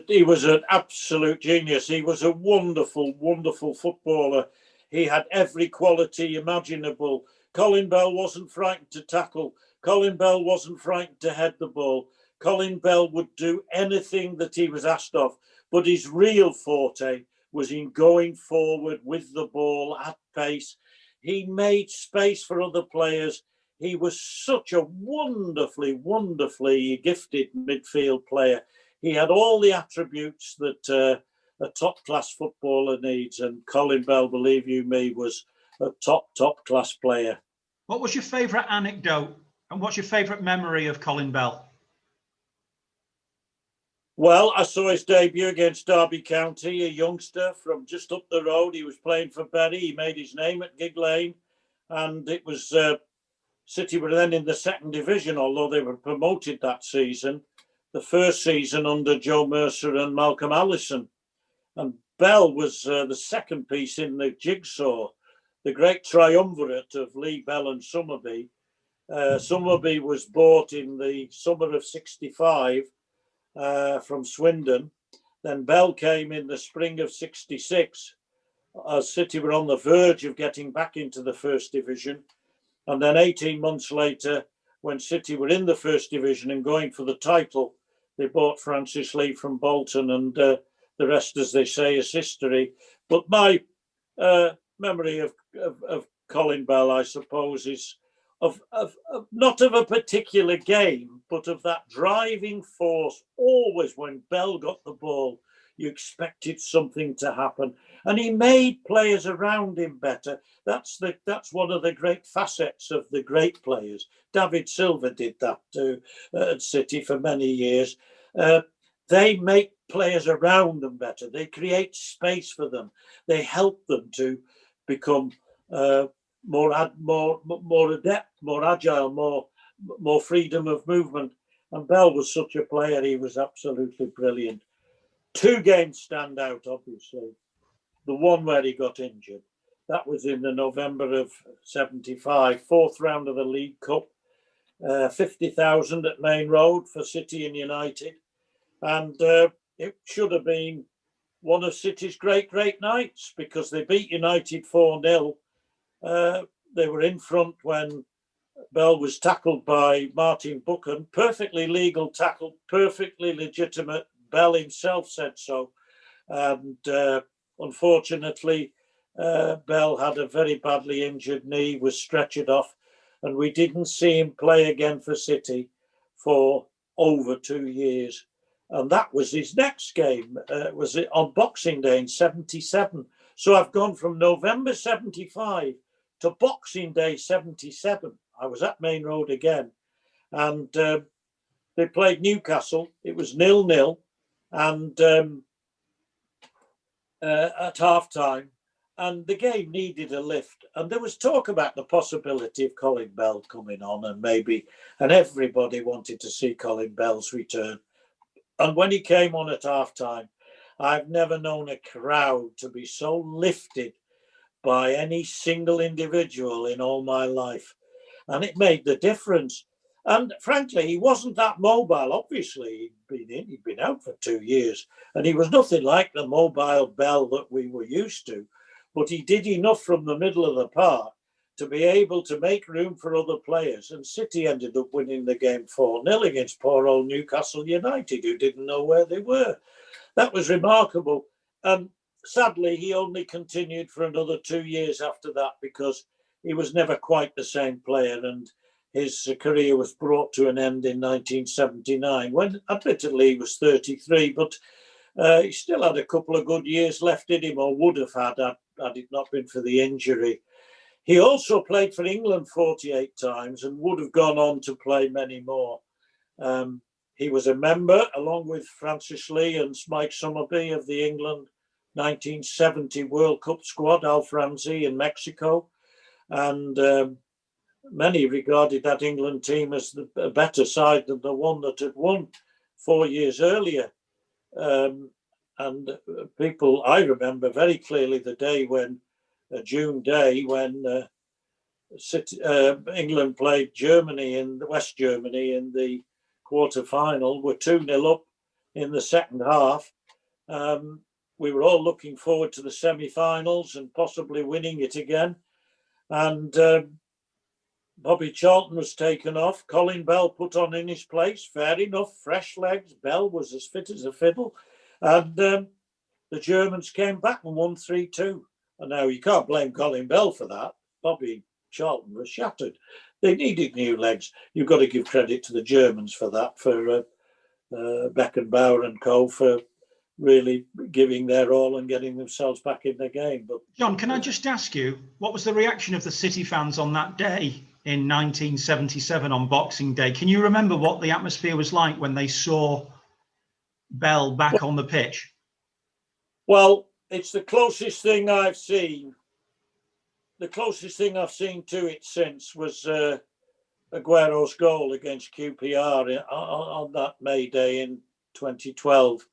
He was an absolute genius. He was a wonderful, wonderful footballer. He had every quality imaginable. Colin Bell wasn't frightened to tackle. Colin Bell wasn't frightened to head the ball. Colin Bell would do anything that he was asked of. But his real forte was in going forward with the ball at pace. He made space for other players. He was such a wonderfully, wonderfully gifted midfield player. He had all the attributes that a top-class footballer needs, and Colin Bell, believe you me, was a top-class player. What was your favourite anecdote, and what's your favourite memory of Colin Bell? Well, I saw his debut against Derby County, a youngster from just up the road. He was playing for Bury. He made his name at Gig Lane, and it was City were then in the second division, although they were promoted that season. The first season under Joe Mercer and Malcolm Allison. And Bell was the second piece in the jigsaw, the great triumvirate of Lee, Bell and Summerby. Summerby was bought in the summer of '65 from Swindon. Then Bell came in the spring of '66 as City were on the verge of getting back into the first division. And then 18 months later, when City were in the first division and going for the title, they bought Francis Lee from Bolton, and the rest, as they say, is history. But my memory of Colin Bell, I suppose, is of not of a particular game, but of that driving force. Always when Bell got the ball, you expected something to happen, and he made players around him better. That's one of the great facets of the great players. David Silva did that too at City for many years. They make players around them better. They create space for them. They help them to become more adept, more agile, more freedom of movement. And Bell was such a player. He was absolutely brilliant. Two games stand out, obviously. The one where he got injured, that was in the November of '75, fourth round of the League Cup, 50,000 at Maine Road for City and United. And it should have been one of City's great nights, because they beat United 4-0. They were in front when Bell was tackled by Martin Buchan. Perfectly legal tackle, perfectly legitimate. Bell himself said so. And unfortunately, Bell had a very badly injured knee, was stretchered off, and we didn't see him play again for City for over 2 years. And that was his next game, was it on Boxing Day in '77. So I've gone from November '75 to Boxing Day '77. I was at Maine Road again, and they played Newcastle. It was 0-0, and at half time, and the game needed a lift. And there was talk about the possibility of Colin Bell coming on, and everybody wanted to see Colin Bell's return. And when he came on at half time, I've never known a crowd to be so lifted by any single individual in all my life. And it made the difference. And frankly, he wasn't that mobile. Obviously, he'd been out for 2 years, and he was nothing like the mobile Bell that we were used to. But he did enough from the middle of the park to be able to make room for other players. And City ended up winning the game 4-0 against poor old Newcastle United, who didn't know where they were. That was remarkable. And sadly, he only continued for another 2 years after that, because he was never quite the same player. And his career was brought to an end in 1979, when admittedly he was 33, but he still had a couple of good years left in him, or would have had it not been for the injury. He also played for England 48 times and would have gone on to play many more. He was a member, along with Francis Lee and Mike Summerby, of the England 1970 World Cup squad, Alf Ramsey in Mexico. And many regarded that England team as a better side than the one that had won 4 years earlier. And I remember very clearly the day when, June day, when England played Germany, in West Germany, in the quarter-final. Were 2-0 up, in the second half. We were all looking forward to the semi-finals and possibly winning it again. And Bobby Charlton was taken off. Colin Bell put on in his place. Fair enough, fresh legs. Bell was as fit as a fiddle. And the Germans came back and won 3-2. And now you can't blame Colin Bell for that. Bobby Charlton was shattered. They needed new legs. You've got to give credit to the Germans for that, for Beckenbauer and co, for really giving their all and getting themselves back in the game. But John, can I just ask you, what was the reaction of the City fans on that day in 1977 on Boxing Day? Can you remember what the atmosphere was like when they saw Bell back on the pitch? Well, it's the closest thing I've seen. The closest thing I've seen to it since was Aguero's goal against QPR on that May Day in 2012.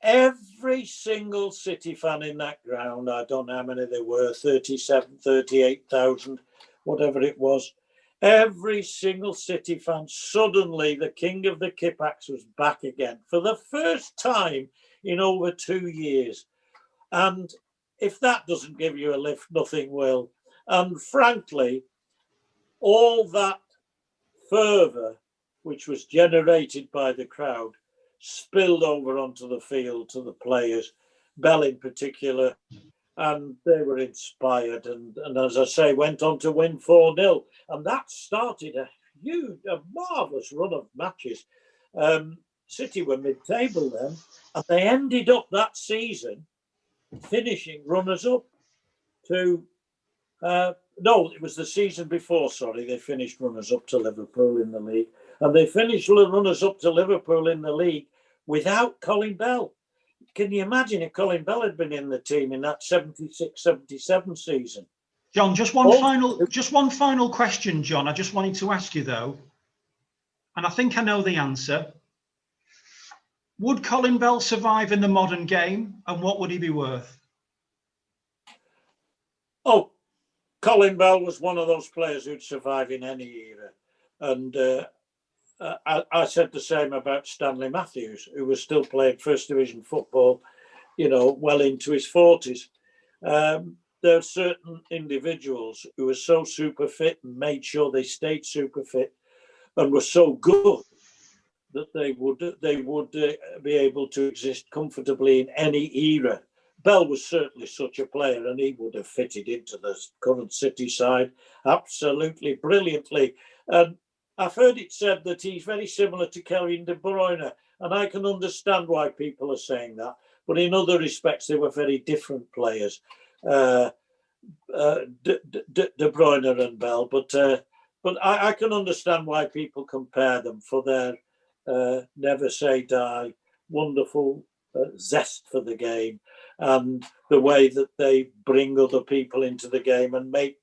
Every single City fan in that ground, I don't know how many there were, 37, 38,000, whatever it was. Every single City fan, suddenly the king of the Kippax was back again for the first time in over 2 years. And if that doesn't give you a lift, nothing will. And frankly, all that fervour which was generated by the crowd spilled over onto the field to the players, Bell in particular, and they were inspired. And as I say, went on to win 4-0. And that started a marvellous run of matches. City were mid-table then, and they ended up that season finishing runners-up to... no, it was the season before, sorry. They finished runners-up to Liverpool in the league. And they finished runners-up to Liverpool in the league without Colin Bell. Can you imagine if Colin Bell had been in the team in that 76-77 season? John, just one final question, John. I just wanted to ask you, though, and I think I know the answer. Would Colin Bell survive in the modern game, and what would he be worth? Oh, Colin Bell was one of those players who'd survive in any era. And I said the same about Stanley Matthews, who was still playing First Division football, well into his 40s. There are certain individuals who were so super fit and made sure they stayed super fit and were so good that they would be able to exist comfortably in any era. Bell was certainly such a player, and he would have fitted into the current City side absolutely brilliantly. And I've heard it said that he's very similar to Kevin De Bruyne, and I can understand why people are saying that. But in other respects, they were very different players, De Bruyne and Bell. But I can understand why people compare them for their never say die, wonderful zest for the game, and the way that they bring other people into the game and make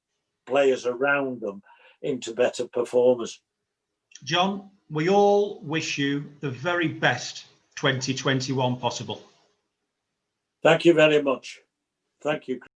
players around them into better performers. John, we all wish you the very best 2021 possible. Thank you very much. Thank you.